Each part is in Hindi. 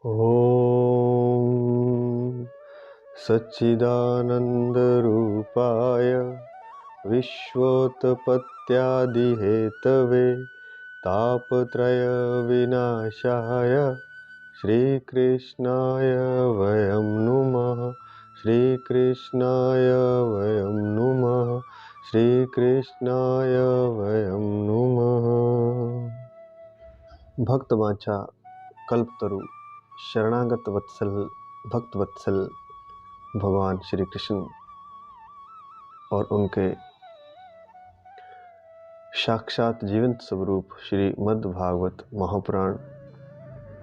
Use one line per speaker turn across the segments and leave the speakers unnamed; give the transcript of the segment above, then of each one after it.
ॐ सच्चिदानन्दरूपाय विश्वोत्पत्त्यादिहेतवे तापत्रयविनाशाय श्रीकृष्णाय वयं नुमः। श्रीकृष्णाय वयं नुमः। श्रीकृष्णाय वयं नुमः। भक्तवांछा कल्पतरु शरणागत वत्सल भक्त वत्सल भगवान श्री कृष्ण और उनके साक्षात जीवंत स्वरूप श्री मद् भागवत महापुराण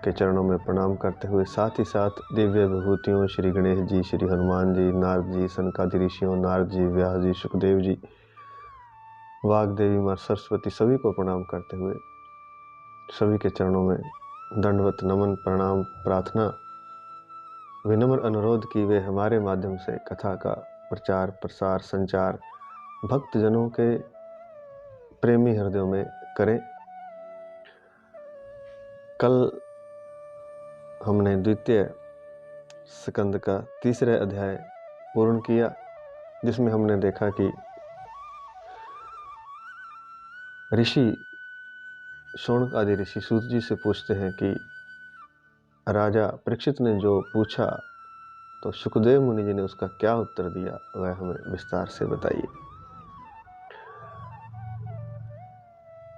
के चरणों में प्रणाम करते हुए साथ ही साथ दिव्य विभूतियों श्री गणेश जी, श्री हनुमान जी, नारद जी, सनकादि ऋषियों, नारद जी, व्यास जी, सुखदेव जी, वाग्देवी माँ सरस्वती सभी को प्रणाम करते हुए सभी के चरणों में दंडवत नमन प्रणाम प्रार्थना विनम्र अनुरोध की वे हमारे माध्यम से कथा का प्रचार प्रसार संचार भक्तजनों के प्रेमी हृदयों में करें। कल हमने द्वितीय स्कंद का तीसरे अध्याय पूर्ण किया, जिसमें हमने देखा कि ऋषि शौनक आदि ऋषि सूत जी से पूछते हैं कि राजा परीक्षित ने जो पूछा तो सुखदेव मुनि जी ने उसका क्या उत्तर दिया, वह हमें विस्तार से बताइए।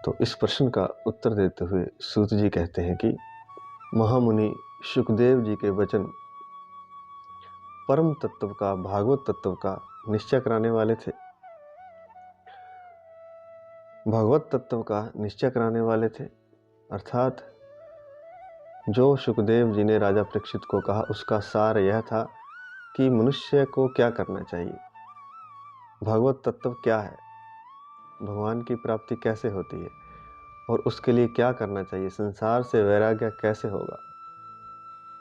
तो इस प्रश्न का उत्तर देते हुए सूत जी कहते हैं कि महामुनि सुखदेव जी के वचन परम तत्व का, भागवत तत्व का निश्चय कराने वाले थे। भागवत तत्व का निश्चय कराने वाले थे, अर्थात जो सुखदेव जी ने राजा परीक्षित को कहा उसका सार यह था कि मनुष्य को क्या करना चाहिए, भागवत तत्व क्या है, भगवान की प्राप्ति कैसे होती है और उसके लिए क्या करना चाहिए, संसार से वैराग्य कैसे होगा।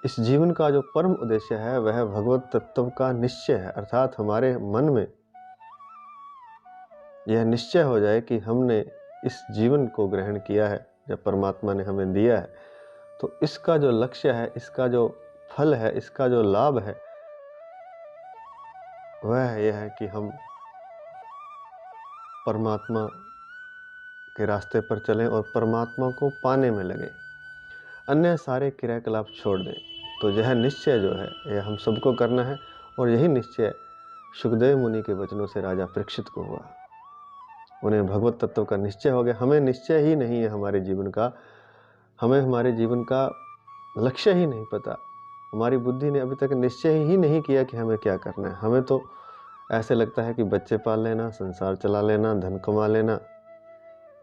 इस जीवन का जो परम उद्देश्य है वह भगवत तत्व का निश्चय है, अर्थात हमारे मन में यह निश्चय हो जाए कि हमने इस जीवन को ग्रहण किया है, जब परमात्मा ने हमें दिया है तो इसका जो लक्ष्य है, इसका जो फल है, इसका जो लाभ है वह यह है कि हम परमात्मा के रास्ते पर चलें और परमात्मा को पाने में लगे, अन्य सारे क्रियाकलाप छोड़ दें। तो यह निश्चय जो है यह हम सबको करना है और यही निश्चय सुखदेव मुनि के वचनों से राजा परीक्षित को हुआ। उन्हें भगवत तत्व का निश्चय हो गया। हमें निश्चय ही नहीं है हमारे जीवन का, हमें हमारे जीवन का लक्ष्य ही नहीं पता। हमारी बुद्धि ने अभी तक निश्चय ही नहीं किया कि हमें क्या करना है। हमें तो ऐसे लगता है कि बच्चे पाल लेना, संसार चला लेना, धन कमा लेना,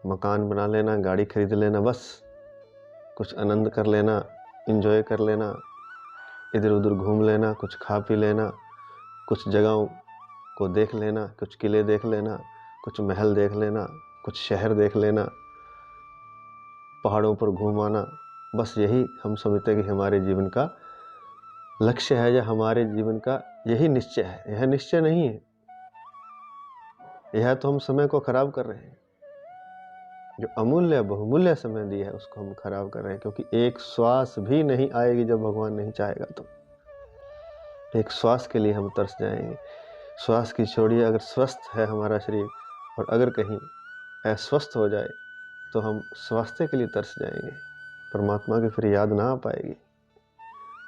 मकान बना लेना, गाड़ी खरीद लेना, बस कुछ आनंद कर लेना, एंजॉय कर लेना, इधर उधर घूम लेना, कुछ खा पी लेना, कुछ जगहों को देख लेना, कुछ किले देख लेना, कुछ महल देख लेना, कुछ शहर देख लेना, पहाड़ों पर घूम आना, बस यही हम समझते हैं कि हमारे जीवन का लक्ष्य है या हमारे जीवन का यही निश्चय है। यह निश्चय नहीं है, यह तो हम समय को खराब कर रहे हैं। जो अमूल्य बहुमूल्य समय दिया है उसको हम खराब कर रहे हैं, क्योंकि एक श्वास भी नहीं आएगी जब भगवान नहीं चाहेगा। तो एक श्वास के लिए हम तरस जाएंगे। श्वास की छोड़िए, अगर स्वस्थ है हमारा शरीर और अगर कहीं अस्वस्थ हो जाए तो हम स्वास्थ्य के लिए तरस जाएंगे, परमात्मा की फिर याद ना आ पाएगी।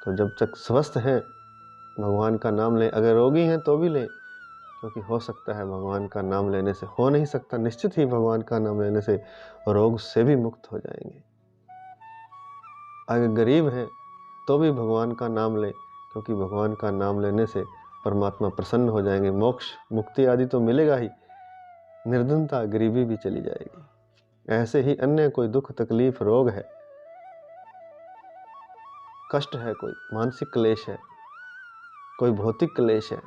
तो जब तक स्वस्थ हैं भगवान का नाम लें, अगर रोगी हैं तो भी लें, क्योंकि हो सकता है भगवान का नाम लेने से, हो नहीं सकता, निश्चित ही भगवान का नाम लेने से रोग से भी मुक्त हो जाएंगे। अगर गरीब हैं तो भी भगवान का नाम लें, क्योंकि भगवान का नाम लेने से परमात्मा प्रसन्न हो जाएंगे। मोक्ष मुक्ति आदि तो मिलेगा ही, निर्धनता गरीबी भी चली जाएगी। ऐसे ही अन्य कोई दुख तकलीफ रोग है, कष्ट है, कोई मानसिक क्लेश है, कोई भौतिक क्लेश है,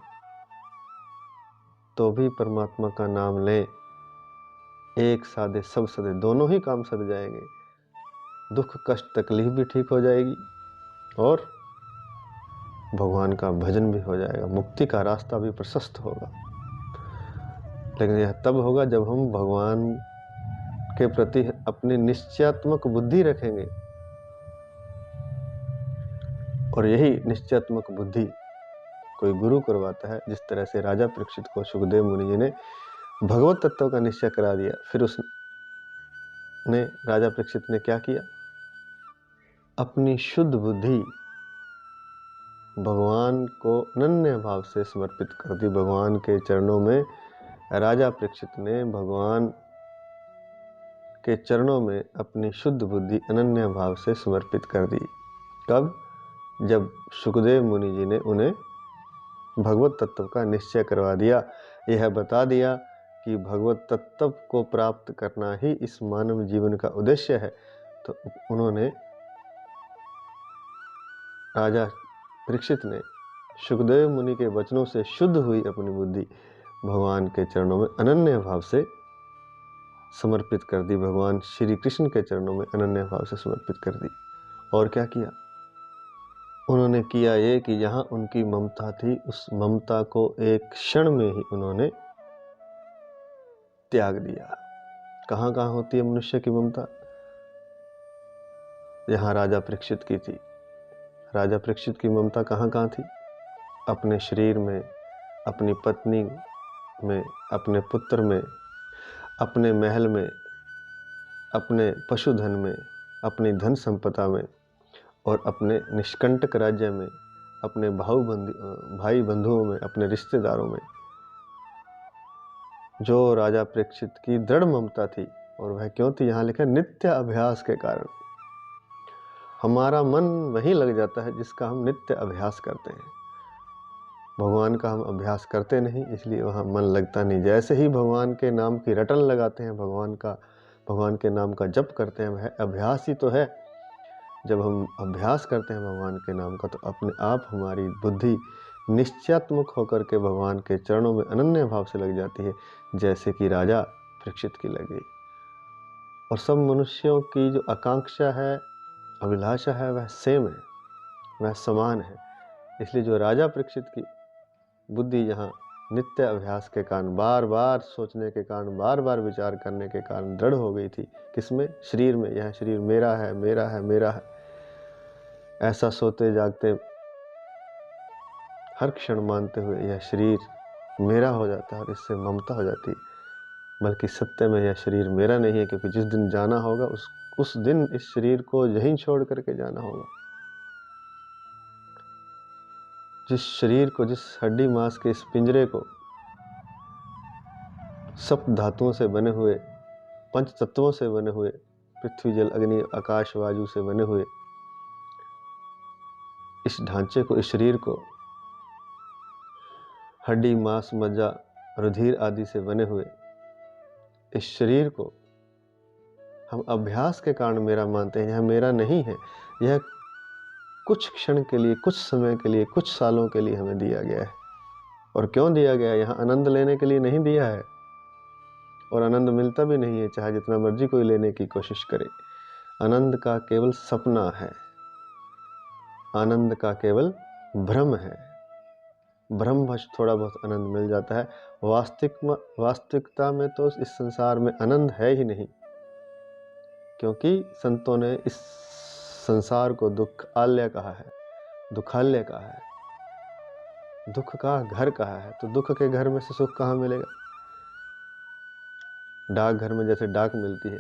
तो भी परमात्मा का नाम लें, एक साधे सब सदे, दोनों ही काम सद जाएंगे। दुख कष्ट तकलीफ भी ठीक हो जाएगी और भगवान का भजन भी हो जाएगा, मुक्ति का रास्ता भी प्रशस्त होगा। लेकिन यह तब होगा जब हम भगवान के प्रति अपनी निश्चयात्मक बुद्धि रखेंगे, और यही निश्चयात्मक बुद्धि कोई गुरु करवाता है। जिस तरह से राजा परीक्षित को सुखदेव मुनि जी ने भगवत तत्व का निश्चय करा दिया, फिर उसने राजा परीक्षित ने क्या किया, अपनी शुद्ध बुद्धि भगवान को अनन्य भाव से समर्पित कर दी। भगवान के चरणों में राजा परीक्षित ने भगवान के चरणों में अपनी शुद्ध बुद्धि अनन्य भाव से समर्पित कर दी। कब? जब सुखदेव मुनि जी ने उन्हें भगवत तत्व का निश्चय करवा दिया, यह बता दिया कि भगवत तत्व को प्राप्त करना ही इस मानव जीवन का उद्देश्य है। तो उन्होंने, राजा परीक्षित ने सुखदेव मुनि के वचनों से शुद्ध हुई अपनी बुद्धि भगवान के चरणों में अनन्य भाव से समर्पित कर दी। भगवान श्री कृष्ण के चरणों में अनन्य भाव से समर्पित कर दी। और क्या किया उन्होंने? किया ये कि जहां उनकी ममता थी, उस ममता को एक क्षण में ही उन्होंने त्याग दिया। कहां कहां होती है मनुष्य की ममता? यहां राजा परीक्षित की थी। राजा परीक्षित की ममता कहां कहां थी? अपने शरीर में, अपनी पत्नी में, अपने पुत्र में, अपने महल में, अपने पशुधन में, अपनी धन संपदा में और अपने निष्कंटक राज्य में, अपने भाई बंधुओं में, अपने रिश्तेदारों में। जो राजा परीक्षित की दृढ़ ममता थी, और वह क्यों थी? यहाँ लिखा नित्य अभ्यास के कारण। हमारा मन वहीं लग जाता है जिसका हम नित्य अभ्यास करते हैं। भगवान का हम अभ्यास करते नहीं, इसलिए वहाँ मन लगता नहीं। जैसे ही भगवान के नाम की रटन लगाते हैं, भगवान के नाम का जप करते हैं, वह अभ्यास ही तो है। जब हम अभ्यास करते हैं भगवान के नाम का, तो अपने आप हमारी बुद्धि निश्चयात्मक होकर के भगवान के चरणों में अनन्य भाव से लग जाती है, जैसे कि राजा परीक्षित की लग गई। और सब मनुष्यों की जो आकांक्षा है, अभिलाषा है, वह सेम है, वह समान है। इसलिए जो राजा परीक्षित की बुद्धि यहाँ नित्य अभ्यास के कारण, बार बार सोचने के कारण, बार बार विचार करने के कारण दृढ़ हो गई थी। किसमें? शरीर में। यह शरीर मेरा है, मेरा है, मेरा है, ऐसा सोते जागते हर क्षण मानते हुए यह शरीर मेरा हो जाता है और इससे ममता हो जाती है। बल्कि सत्य में यह शरीर मेरा नहीं है, क्योंकि जिस दिन जाना होगा उस दिन इस शरीर को यहीं छोड़ करके जाना होगा। जिस शरीर को, जिस हड्डी मांस के इस पिंजरे को सप्त धातुओं से बने हुए, पंच तत्वों से बने हुए, पृथ्वी जल अग्नि आकाश वायु से बने हुए इस ढांचे को, इस शरीर को, हड्डी मांस मज्जा रुधिर आदि से बने हुए इस शरीर को हम अभ्यास के कारण मेरा मानते हैं। यह मेरा नहीं है। यह कुछ क्षण के लिए, कुछ समय के लिए, कुछ सालों के लिए हमें दिया गया है। और क्यों दिया गया है? यहाँ आनंद लेने के लिए नहीं दिया है, और आनंद मिलता भी नहीं है, चाहे जितना मर्जी कोई लेने की कोशिश करे। आनंद का केवल सपना है, आनंद का केवल भ्रम है। भ्रमवश थोड़ा बहुत आनंद मिल जाता है। वास्तविकता में तो इस संसार में आनंद है ही नहीं, क्योंकि संतों ने इस संसार को दुखालय कहा है, दुखालय कहा है, दुख का घर कहा है। तो दुख के घर में से सुख कहाँ मिलेगा? डाक घर में जैसे डाक मिलती है,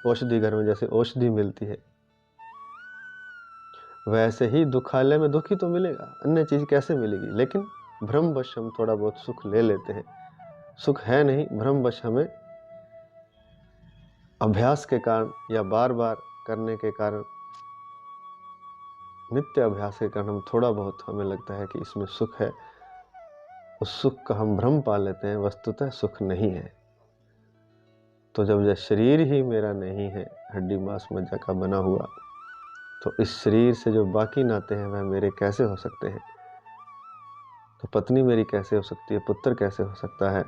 औषधि घर में जैसे औषधि मिलती है, वैसे ही दुखालय में दुख ही तो मिलेगा, अन्य चीज कैसे मिलेगी? लेकिन भ्रमवश हम थोड़ा बहुत सुख ले लेते हैं। सुख है नहीं, भ्रमवश हमें अभ्यास के कारण या बार बार करने के कारण, नित्य अभ्यास के कारण हम थोड़ा बहुत हमें लगता है कि इसमें सुख है। उस सुख का हम भ्रम पा लेते हैं, वस्तुतः सुख नहीं है। तो जब यह शरीर ही मेरा नहीं है, हड्डी मांस मज्जा का बना हुआ, तो इस शरीर से जो बाकी नाते हैं वह मेरे कैसे हो सकते हैं? तो पत्नी मेरी कैसे हो सकती है? पुत्र कैसे हो सकता है?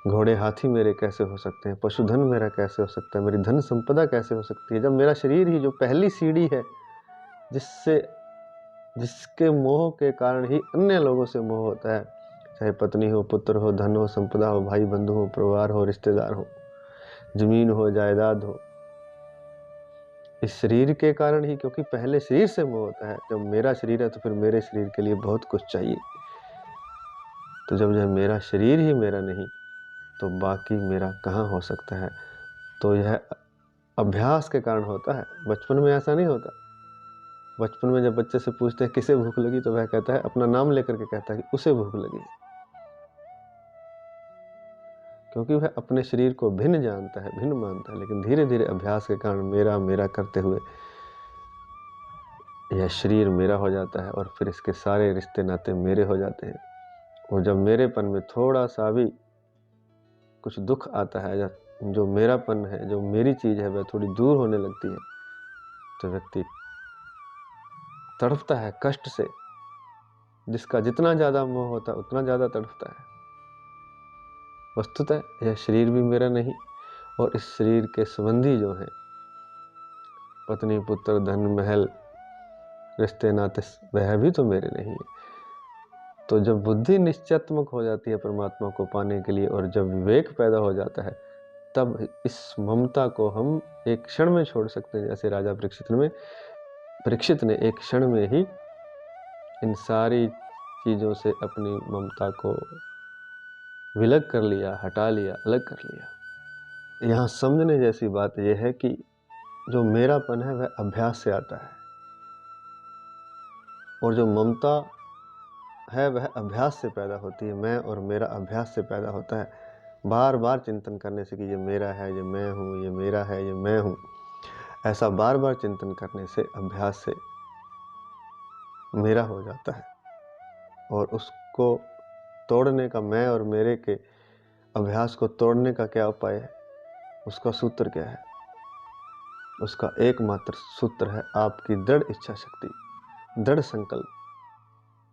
घोड़े हाथी मेरे कैसे हो सकते हैं? पशुधन मेरा कैसे हो सकता है? मेरी धन संपदा कैसे हो सकती है? जब मेरा शरीर ही जो पहली सीढ़ी है, जिसके मोह के कारण ही अन्य लोगों से मोह होता है, चाहे पत्नी हो, पुत्र हो, धन हो, संपदा हो, भाई बंधु हो, परिवार हो, रिश्तेदार हो, जमीन हो, जायदाद हो, इस शरीर के कारण ही, क्योंकि पहले शरीर से मोह होता है। जब मेरा शरीर है तो फिर मेरे शरीर के लिए बहुत कुछ चाहिए। तो जब मेरा शरीर ही मेरा नहीं तो बाकी मेरा कहाँ हो सकता है। तो यह अभ्यास के कारण होता है। बचपन में ऐसा नहीं होता। बचपन में जब बच्चे से पूछते हैं किसे भूख लगी, तो वह कहता है, अपना नाम लेकर के कहता है कि उसे भूख लगी, क्योंकि वह अपने शरीर को भिन्न जानता है, भिन्न मानता है। लेकिन धीरे धीरे अभ्यास के कारण मेरा मेरा करते हुए यह शरीर मेरा हो जाता है, और फिर इसके सारे रिश्ते नाते मेरे हो जाते हैं। और जब मेरेपन में थोड़ा सा भी कुछ दुख आता है, या जो मेरापन है, जो मेरी चीज़ है, वह थोड़ी दूर होने लगती है, तो व्यक्ति तड़पता है कष्ट से। जिसका जितना ज़्यादा मोह होता है उतना ज़्यादा तड़पता है। वस्तुतः यह शरीर भी मेरा नहीं, और इस शरीर के संबंधी जो हैं, पत्नी पुत्र धन महल रिश्ते नाते, वह भी तो मेरे नहीं है। तो जब बुद्धि निश्चयात्मक हो जाती है परमात्मा को पाने के लिए, और जब विवेक पैदा हो जाता है, तब इस ममता को हम एक क्षण में छोड़ सकते हैं। जैसे राजा परीक्षित ने एक क्षण में ही इन सारी चीज़ों से अपनी ममता को विलग कर लिया, हटा लिया, अलग कर लिया। यहाँ समझने जैसी बात यह है कि जो मेरापन है वह अभ्यास से आता है, और जो ममता है वह अभ्यास से पैदा होती है। मैं और मेरा अभ्यास से पैदा होता है, बार बार चिंतन करने से कि ये मेरा है, ये मैं हूँ, ये मेरा है, ये मैं हूँ। ऐसा बार बार चिंतन करने से, अभ्यास से मेरा हो जाता है। और उसको तोड़ने का, मैं और मेरे के अभ्यास को तोड़ने का क्या उपाय है? उसका सूत्र क्या है? उसका एकमात्र सूत्र है आपकी दृढ़ इच्छा शक्ति, दृढ़ संकल्प।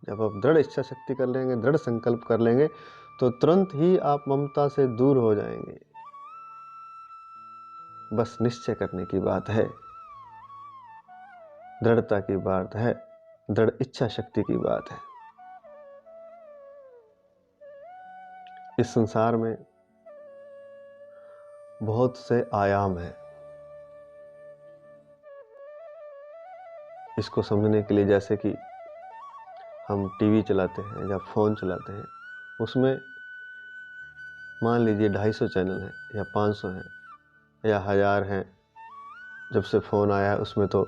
जब आप दृढ़ इच्छा शक्ति कर लेंगे, दृढ़ संकल्प कर लेंगे, तो तुरंत ही आप ममता से दूर हो जाएंगे। बस निश्चय करने की बात है, दृढ़ता की बात है, दृढ़ इच्छा शक्ति की बात है। इस संसार में बहुत से आयाम हैं। इसको समझने के लिए, जैसे कि हम टीवी चलाते हैं या फ़ोन चलाते हैं, उसमें मान लीजिए 250 चैनल हैं, या 500 हैं, या 1000 हैं। जब से फ़ोन आया है उसमें तो,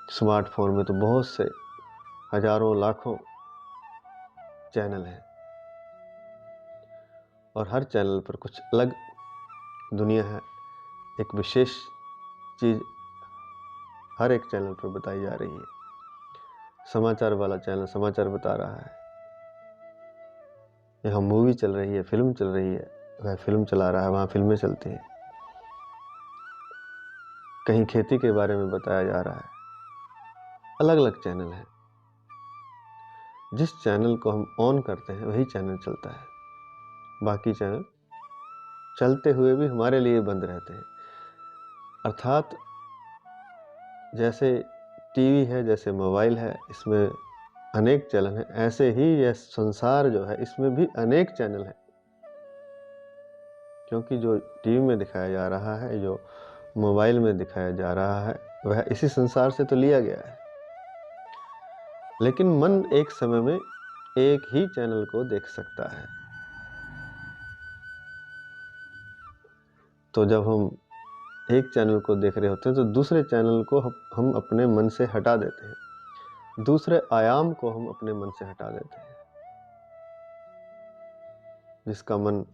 स्मार्टफोन में तो बहुत से हजारों लाखों चैनल हैं, और हर चैनल पर कुछ अलग दुनिया है। एक विशेष चीज़ हर एक चैनल पर बताई जा रही है। समाचार वाला चैनल समाचार बता रहा है, यहाँ मूवी चल रही है, फिल्म चल रही है, वह फिल्म चला रहा है, वहाँ फिल्में चलती हैं। कहीं खेती के बारे में बताया जा रहा है। अलग अलग चैनल हैं। जिस चैनल को हम ऑन करते हैं वही चैनल चलता है, बाकी चैनल चलते हुए भी हमारे लिए बंद रहते हैं। अर्थात जैसे टीवी है, जैसे मोबाइल है, इसमें अनेक चैनल हैं, ऐसे ही यह संसार जो है, इसमें भी अनेक चैनल हैं। क्योंकि जो टीवी में दिखाया जा रहा है, जो मोबाइल में दिखाया जा रहा है, वह इसी संसार से तो लिया गया है। लेकिन मन एक समय में एक ही चैनल को देख सकता है। तो जब हम एक चैनल को देख रहे होते हैं, तो दूसरे चैनल को हम अपने मन से हटा देते हैं, दूसरे आयाम को हम अपने मन से हटा देते हैं। जिसका मन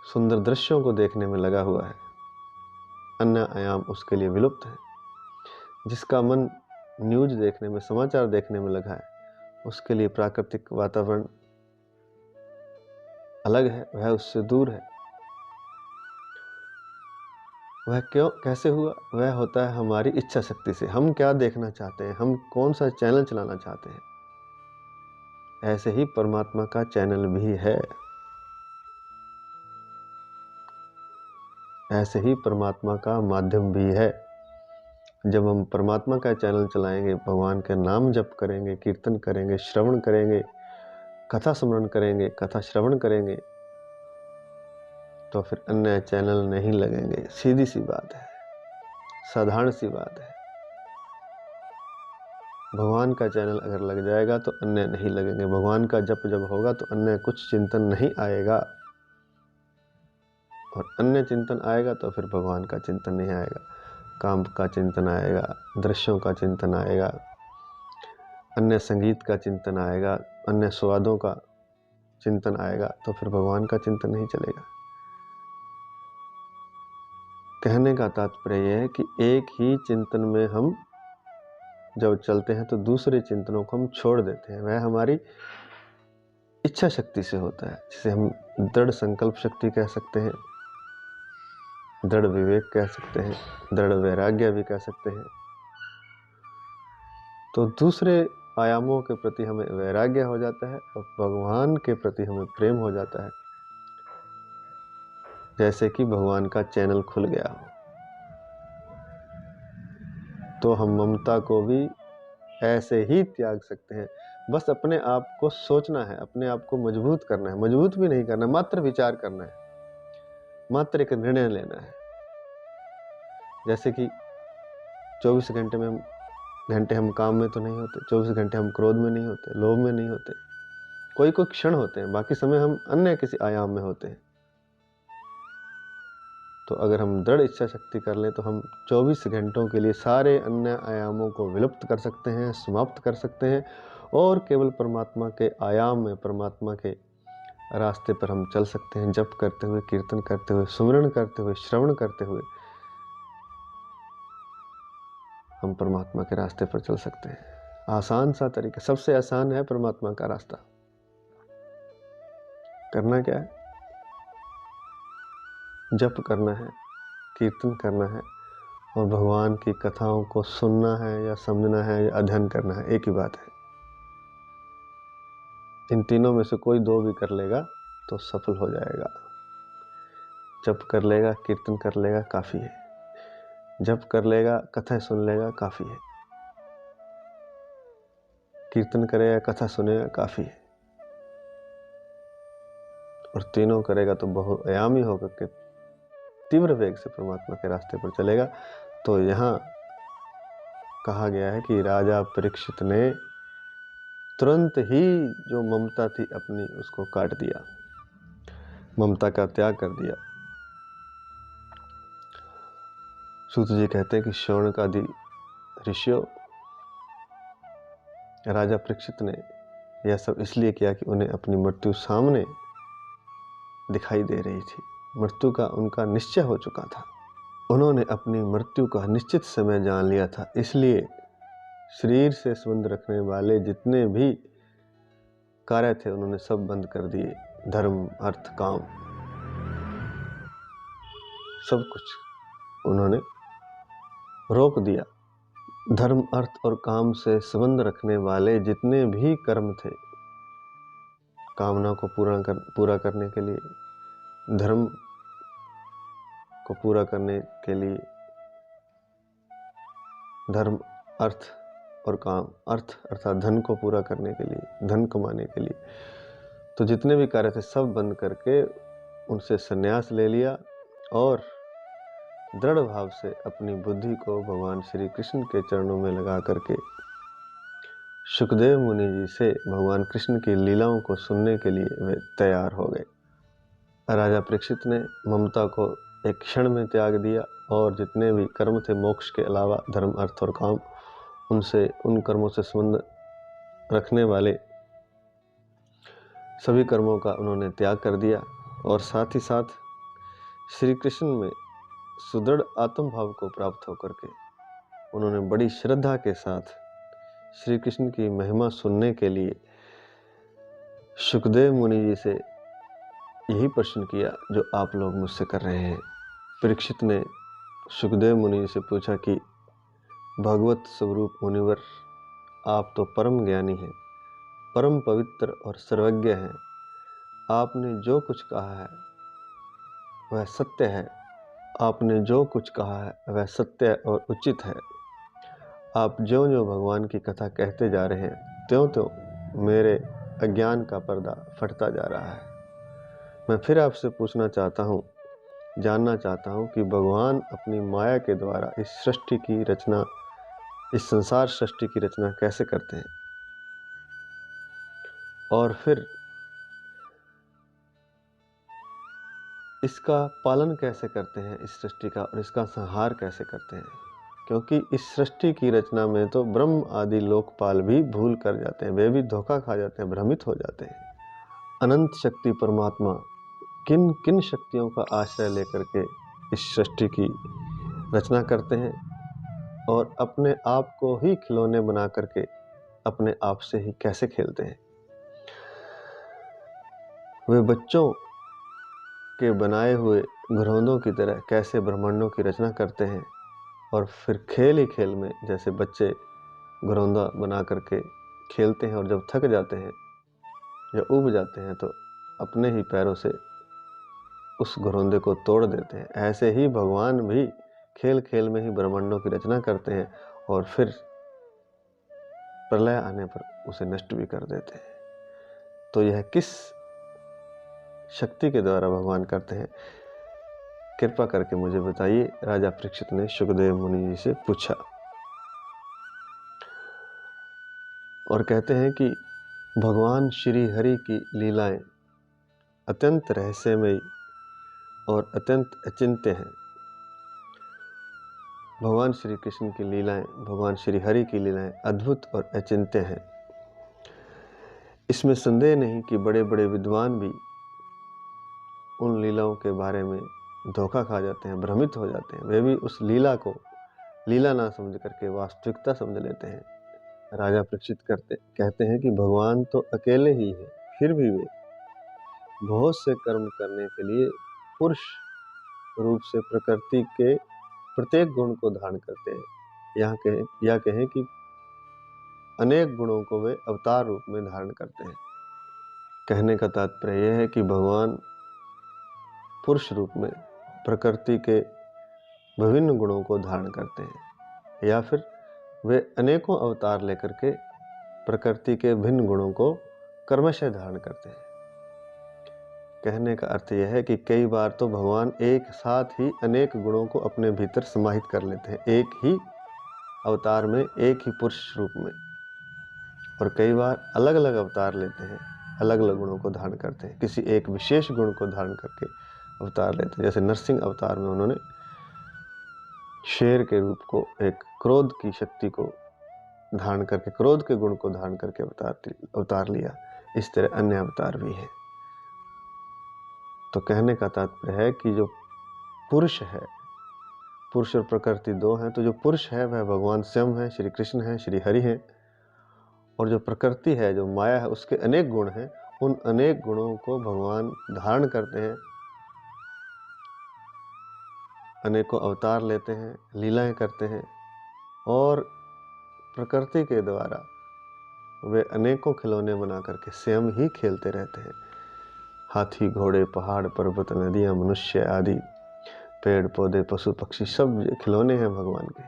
सुंदर दृश्यों को देखने में लगा हुआ है, अन्य आयाम उसके लिए विलुप्त है। जिसका मन न्यूज देखने में, समाचार देखने में लगा है, उसके लिए प्राकृतिक वातावरण अलग है, वह उससे दूर है। वह क्यों, कैसे हुआ? वह होता है हमारी इच्छा शक्ति से। हम क्या देखना चाहते हैं, हम कौन सा चैनल चलाना चाहते हैं। ऐसे ही परमात्मा का चैनल भी है, ऐसे ही परमात्मा का माध्यम भी है। जब हम परमात्मा का चैनल चलाएंगे, भगवान का नाम जप करेंगे, कीर्तन करेंगे, श्रवण करेंगे, कथा स्मरण करेंगे, कथा श्रवण करेंगे, तो फिर अन्य चैनल नहीं लगेंगे। सीधी सी बात है, साधारण सी बात है। भगवान का चैनल अगर लग जाएगा तो अन्य नहीं लगेंगे। भगवान का जप जब होगा तो अन्य कुछ चिंतन नहीं आएगा, और अन्य चिंतन आएगा तो फिर भगवान का चिंतन नहीं आएगा। काम का चिंतन आएगा, दृश्यों का चिंतन आएगा, अन्य संगीत का चिंतन आएगा, अन्य स्वादों का चिंतन आएगा, तो फिर भगवान का चिंतन नहीं चलेगा। कहने का तात्पर्य यह है कि एक ही चिंतन में हम जब चलते हैं तो दूसरे चिंतनों को हम छोड़ देते हैं। वह हमारी इच्छा शक्ति से होता है, जिसे हम दृढ़ संकल्प शक्ति कह सकते हैं, दृढ़ विवेक कह सकते हैं, दृढ़ वैराग्य भी कह सकते हैं। तो दूसरे आयामों के प्रति हमें वैराग्य हो जाता है और भगवान के प्रति हमें प्रेम हो जाता है, जैसे कि भगवान का चैनल खुल गया हो। तो हम ममता को भी ऐसे ही त्याग सकते हैं। बस अपने आप को सोचना है, अपने आप को मजबूत करना है। मजबूत भी नहीं करना, मात्र विचार करना है, मात्र एक निर्णय लेना है। जैसे कि 24 घंटे हम काम में तो नहीं होते, 24 घंटे हम क्रोध में नहीं होते, लोभ में नहीं होते। कोई कोई क्षण होते हैं, बाकी समय हम अन्य किसी आयाम में होते हैं। तो अगर हम दृढ़ इच्छा शक्ति कर लें तो हम 24 घंटों के लिए सारे अन्य आयामों को विलुप्त कर सकते हैं, समाप्त कर सकते हैं, और केवल परमात्मा के आयाम में, परमात्मा के रास्ते पर हम चल सकते हैं। जप करते हुए, कीर्तन करते हुए, सुमिरन करते हुए, श्रवण करते हुए हम परमात्मा के रास्ते पर चल सकते हैं। आसान सा तरीका, सबसे आसान है परमात्मा का रास्ता। करना क्या है? जप करना है, कीर्तन करना है, और भगवान की कथाओं को सुनना है या समझना है या अध्ययन करना है। एक ही बात है। इन तीनों में से कोई दो भी कर लेगा तो सफल हो जाएगा। जप कर लेगा, कीर्तन कर लेगा, काफी है। जप कर लेगा, कथा सुन लेगा, काफी है। कीर्तन करेगा, कथा सुनेगा, काफी है। और तीनों करेगा तो बहुआयामी होकर के तीव्र वेग से परमात्मा के रास्ते पर चलेगा। तो यहाँ कहा गया है कि राजा परीक्षित ने तुरंत ही जो ममता थी अपनी, उसको काट दिया, ममता का त्याग कर दिया। सूत जी कहते हैं कि शौनकादि ऋषियों, राजा परीक्षित ने यह सब इसलिए किया कि उन्हें अपनी मृत्यु सामने दिखाई दे रही थी। मृत्यु का उनका निश्चय हो चुका था। उन्होंने अपनी मृत्यु का निश्चित समय जान लिया था। इसलिए शरीर से संबंध रखने वाले जितने भी कार्य थे उन्होंने सब बंद कर दिए। धर्म, अर्थ, काम, सब कुछ उन्होंने रोक दिया। धर्म, अर्थ और काम से संबंध रखने वाले जितने भी कर्म थे, कामना को पूरा करने के लिए, धर्म को पूरा करने के लिए, धर्म, अर्थ और काम, अर्थ अर्थात धन को पूरा करने के लिए, धन कमाने के लिए, तो जितने भी कार्य थे सब बंद करके उनसे संन्यास ले लिया और दृढ़ भाव से अपनी बुद्धि को भगवान श्री कृष्ण के चरणों में लगा करके सुखदेव मुनि जी से भगवान कृष्ण की लीलाओं को सुनने के लिए वे तैयार हो गए। राजा परीक्षित ने ममता को एक क्षण में त्याग दिया और जितने भी कर्म थे मोक्ष के अलावा, धर्म, अर्थ और काम, उन कर्मों से संबंध रखने वाले सभी कर्मों का उन्होंने त्याग कर दिया। और साथ ही साथ श्री कृष्ण में सुदृढ़ आत्म भाव को प्राप्त होकर के उन्होंने बड़ी श्रद्धा के साथ श्री कृष्ण की महिमा सुनने के लिए सुखदेव मुनि जी से यही प्रश्न किया जो आप लोग मुझसे कर रहे हैं। परीक्षित ने सुखदेव मुनि जी से पूछा कि भगवत स्वरूप मुनिवर, आप तो परम ज्ञानी हैं, परम पवित्र और सर्वज्ञ हैं। आपने जो कुछ कहा है वह सत्य है। आपने जो कुछ कहा है वह सत्य और उचित है। आप ज्यों ज्यों भगवान की कथा कहते जा रहे हैं त्यों त्यों मेरे अज्ञान का पर्दा फटता जा रहा है। मैं फिर आपसे पूछना चाहता हूँ जानना चाहता हूँ कि भगवान अपनी माया के द्वारा इस सृष्टि की रचना, इस संसार सृष्टि की रचना कैसे करते हैं और फिर इसका पालन कैसे करते हैं, इस सृष्टि का, और इसका संहार कैसे करते हैं। क्योंकि इस सृष्टि की रचना में तो ब्रह्म आदि लोकपाल भी भूल कर जाते हैं, वे भी धोखा खा जाते हैं, भ्रमित हो जाते हैं। अनंत शक्ति परमात्मा किन किन शक्तियों का आश्रय लेकर के इस सृष्टि की रचना करते हैं और अपने आप को ही खिलौने बना करके अपने आप से ही कैसे खेलते हैं। वे बच्चों के बनाए हुए घरौंदों की तरह कैसे ब्रह्मांडों की रचना करते हैं और फिर खेल ही खेल में जैसे बच्चे घरौंदा बना करके खेलते हैं और जब थक जाते हैं या ऊब जाते हैं तो अपने ही पैरों से उस घरौंदे को तोड़ देते हैं। ऐसे ही भगवान भी खेल खेल में ही ब्रह्मांडों की रचना करते हैं और फिर प्रलय आने पर उसे नष्ट भी कर देते हैं। तो यह किस शक्ति के द्वारा भगवान करते हैं, कृपा करके मुझे बताइए, राजा परीक्षित ने शुकदेव मुनि जी से पूछा। और कहते हैं कि भगवान श्री हरि की लीलाएं अत्यंत रहस्यमयी और अत्यंत अचिंत्य हैं। भगवान श्री कृष्ण की लीलाएं, भगवान श्री हरि की लीलाएं अद्भुत और अचिंत्य हैं। इसमें संदेह नहीं कि बड़े बड़े विद्वान भी उन लीलाओं के बारे में धोखा खा जाते हैं, भ्रमित हो जाते हैं। वे भी उस लीला को लीला ना समझ करके वास्तविकता समझ लेते हैं। राजा परीक्षित कहते हैं कि भगवान तो अकेले ही है, फिर भी वे बहुत से कर्म करने के लिए पुरुष रूप से प्रकृति के प्रत्येक गुण को धारण करते हैं। या कहें कि अनेक गुणों को वे अवतार रूप में धारण करते हैं। कहने का तात्पर्य यह है कि भगवान पुरुष रूप में प्रकृति के विभिन्न गुणों को धारण करते हैं या फिर वे अनेकों अवतार लेकर के प्रकृति के भिन्न गुणों को कर्मशः धारण करते हैं। कहने का अर्थ यह है कि कई बार तो भगवान एक साथ ही अनेक गुणों को अपने भीतर समाहित कर लेते हैं, एक ही अवतार में, एक ही पुरुष रूप में, और कई बार अलग अलग अवतार लेते हैं, अलग अलग गुणों को धारण करते हैं, किसी एक विशेष गुण को धारण करके अवतार लेते हैं। जैसे नरसिंह अवतार में उन्होंने शेर के रूप को, एक क्रोध की शक्ति को धारण करके, क्रोध के गुण को धारण करके अवतार लिया। इस तरह अन्य अवतार भी हैं। तो कहने का तात्पर्य है कि जो पुरुष है, पुरुष और प्रकृति दो हैं, तो जो पुरुष है वह भगवान स्वयं है, श्री कृष्ण है, श्री हरि है, और जो प्रकृति है, जो माया है, उसके अनेक गुण हैं। उन अनेक गुणों को भगवान धारण करते हैं, अनेकों अवतार लेते हैं, लीलाएं करते हैं, और प्रकृति के द्वारा वे अनेकों खिलौने बना करके स्वयं ही खेलते रहते हैं। हाथी, घोड़े, पहाड़, पर्वत, नदियां, मनुष्य आदि, पेड़ पौधे, पशु पक्षी, सब खिलौने हैं भगवान के,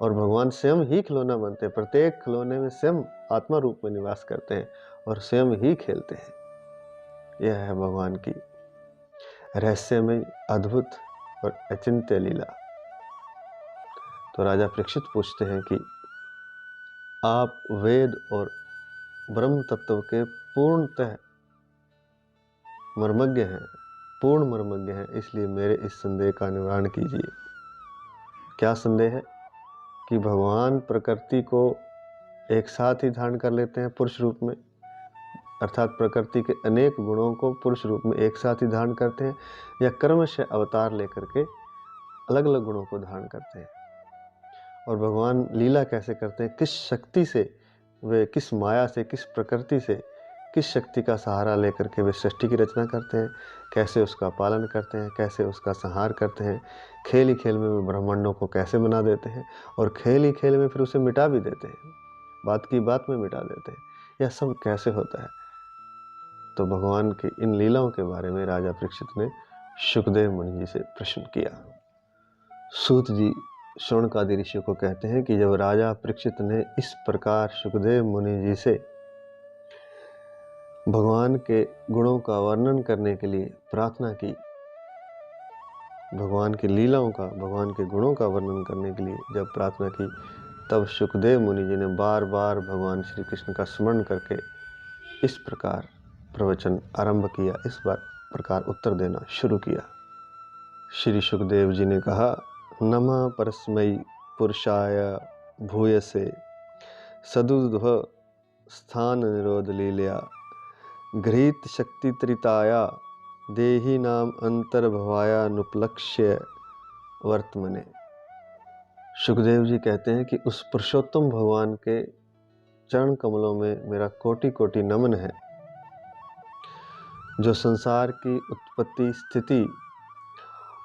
और भगवान स्वयं ही खिलौना बनते हैं। प्रत्येक खिलौने में स्वयं आत्मा रूप में निवास करते हैं और स्वयं ही खेलते हैं। यह है भगवान की रहस्यमय, अद्भुत और अचिंत्य लीला। तो राजा परीक्षित पूछते हैं कि आप वेद और ब्रह्म तत्व के पूर्णतः मर्मज्ञ हैं, पूर्ण मर्मज्ञ हैं, इसलिए मेरे इस संदेह का निवारण कीजिए। क्या संदेह है? कि भगवान प्रकृति को एक साथ ही धारण कर लेते हैं पुरुष रूप में, अर्थात प्रकृति के अनेक गुणों को पुरुष रूप में एक साथ ही धारण करते हैं, या कर्मशः अवतार लेकर के अलग अलग गुणों को धारण करते हैं। और भगवान लीला कैसे करते हैं, किस शक्ति से वे, किस माया से, किस प्रकृति से, किस शक्ति का सहारा लेकर के वे सृष्टि की रचना करते हैं, कैसे उसका पालन करते हैं, कैसे उसका संहार करते हैं। खेल ही खेल में वे ब्रह्मांडों को कैसे बना देते हैं और खेल ही खेल में फिर उसे मिटा भी देते हैं, बात की बात में मिटा देते हैं। यह सब कैसे होता है? तो भगवान की इन लीलाओं के बारे में राजा परीक्षित ने शुकदेव मुनि जी से प्रश्न किया। सूत जी शौनकादि ऋषियों को कहते हैं कि जब राजा परीक्षित ने इस प्रकार शुकदेव मुनि जी से भगवान के गुणों का वर्णन करने के लिए प्रार्थना की, भगवान की लीलाओं का, भगवान के गुणों का वर्णन करने के लिए जब प्रार्थना की, तब सुखदेव मुनि जी ने बार बार भगवान श्री कृष्ण का स्मरण करके इस प्रकार प्रवचन आरंभ किया, इस प्रकार उत्तर देना शुरू किया। श्री सुखदेव जी ने कहा, नमः परस्मै पुरुषाय भूयसे सदुद्भ स्थान निरोध लीलया गृहीत शक्ति त्रिताया देही नाम अंतर्भवाया नुपलक्ष्य वर्तमने। सुखदेव जी कहते हैं कि उस पुरुषोत्तम भगवान के चरण कमलों में मेरा कोटि कोटि नमन है, जो संसार की उत्पत्ति, स्थिति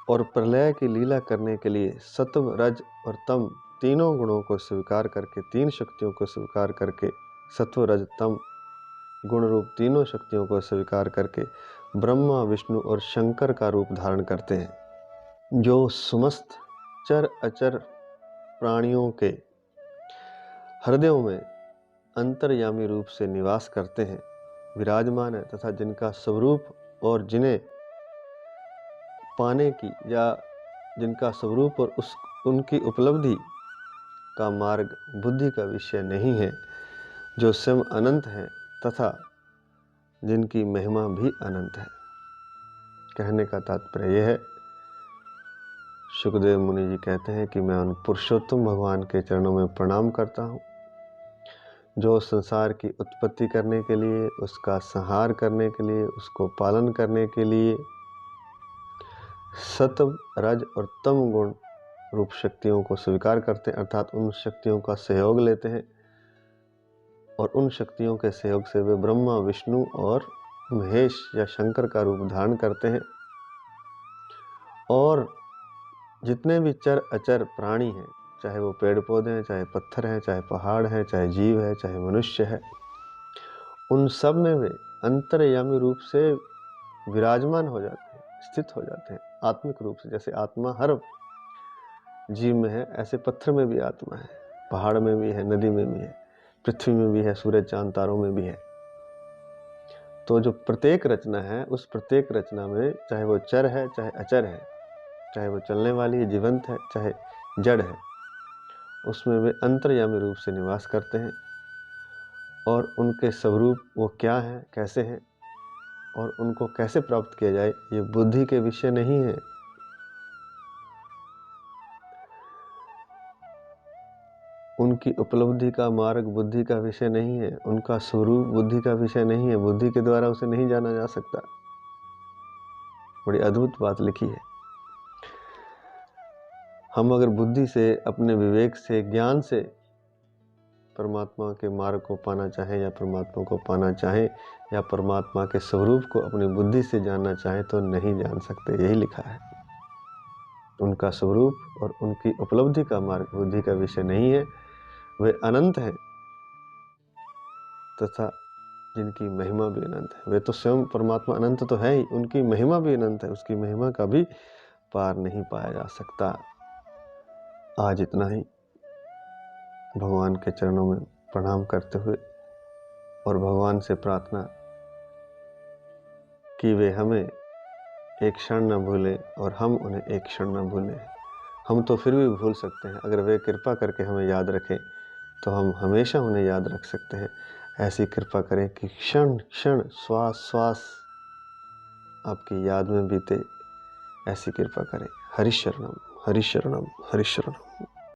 और प्रलय की लीला करने के लिए सत्व, रज और तम तीनों गुणों को स्वीकार करके, तीन शक्तियों को स्वीकार करके, सत्व, रज, तम गुण रूप तीनों शक्तियों को स्वीकार करके ब्रह्मा, विष्णु और शंकर का रूप धारण करते हैं, जो समस्त चर अचर प्राणियों के हृदयों में अंतर्यामी रूप से निवास करते हैं, विराजमान है, तथा जिनका स्वरूप और जिन्हें पाने की या जिनका स्वरूप और उनकी उपलब्धि का मार्ग बुद्धि का विषय नहीं है, जो स्वयं अनंत है तथा जिनकी महिमा भी अनंत है। कहने का तात्पर्य यह है, सुखदेव मुनि जी कहते हैं कि मैं उन पुरुषोत्तम भगवान के चरणों में प्रणाम करता हूँ, जो संसार की उत्पत्ति करने के लिए, उसका संहार करने के लिए, उसको पालन करने के लिए सत्व, रज और तम गुण रूप शक्तियों को स्वीकार करते हैं, अर्थात उन शक्तियों का सहयोग लेते हैं और उन शक्तियों के सहयोग से वे ब्रह्मा, विष्णु और महेश या शंकर का रूप धारण करते हैं। और जितने भी चर अचर प्राणी हैं, चाहे वो पेड़ पौधे हैं, चाहे पत्थर हैं, चाहे पहाड़ हैं, चाहे जीव है, चाहे मनुष्य है, उन सब में वे अंतर्यामी रूप से विराजमान हो जाते हैं, स्थित हो जाते हैं आत्मिक रूप से। जैसे आत्मा हर जीव में है, ऐसे पत्थर में भी आत्मा है, पहाड़ में भी है, नदी में भी है, पृथ्वी में भी है, सूरज चांद तारों में भी है। तो जो प्रत्येक रचना है, उस प्रत्येक रचना में चाहे वो चर है, चाहे अचर है, चाहे वो चलने वाली है, जीवंत है, चाहे जड़ है, उसमें वे अंतर्यामी रूप से निवास करते हैं। और उनके स्वरूप वो क्या हैं, कैसे हैं और उनको कैसे प्राप्त किया जाए, ये बुद्धि के विषय नहीं है। उनकी उपलब्धि का मार्ग बुद्धि का विषय नहीं है, उनका स्वरूप बुद्धि का विषय नहीं है, बुद्धि के द्वारा उसे नहीं जाना जा सकता। बड़ी अद्भुत बात लिखी है। हम अगर बुद्धि से, अपने विवेक से, ज्ञान से परमात्मा के मार्ग को पाना चाहें या परमात्मा को पाना चाहें या परमात्मा के स्वरूप को अपनी बुद्धि से जानना चाहें तो नहीं जान सकते, यही लिखा है। उनका स्वरूप और उनकी उपलब्धि का मार्ग बुद्धि का विषय नहीं है, वे अनंत हैं तथा जिनकी महिमा भी अनंत है। वे तो स्वयं परमात्मा अनंत तो है ही, उनकी महिमा भी अनंत है, उसकी महिमा का भी पार नहीं पाया जा सकता। आज इतना ही। भगवान के चरणों में प्रणाम करते हुए और भगवान से प्रार्थना कि वे हमें एक क्षण न भूलें और हम उन्हें एक क्षण न भूलें। हम तो फिर भी भूल सकते हैं, अगर वे कृपा करके हमें याद रखें तो हम हमेशा उन्हें याद रख सकते हैं। ऐसी कृपा करें कि क्षण क्षण, श्वास श्वास आपकी याद में बीते, ऐसी कृपा करें। हरि शरणम, हरि शरणम, हरि शरणम।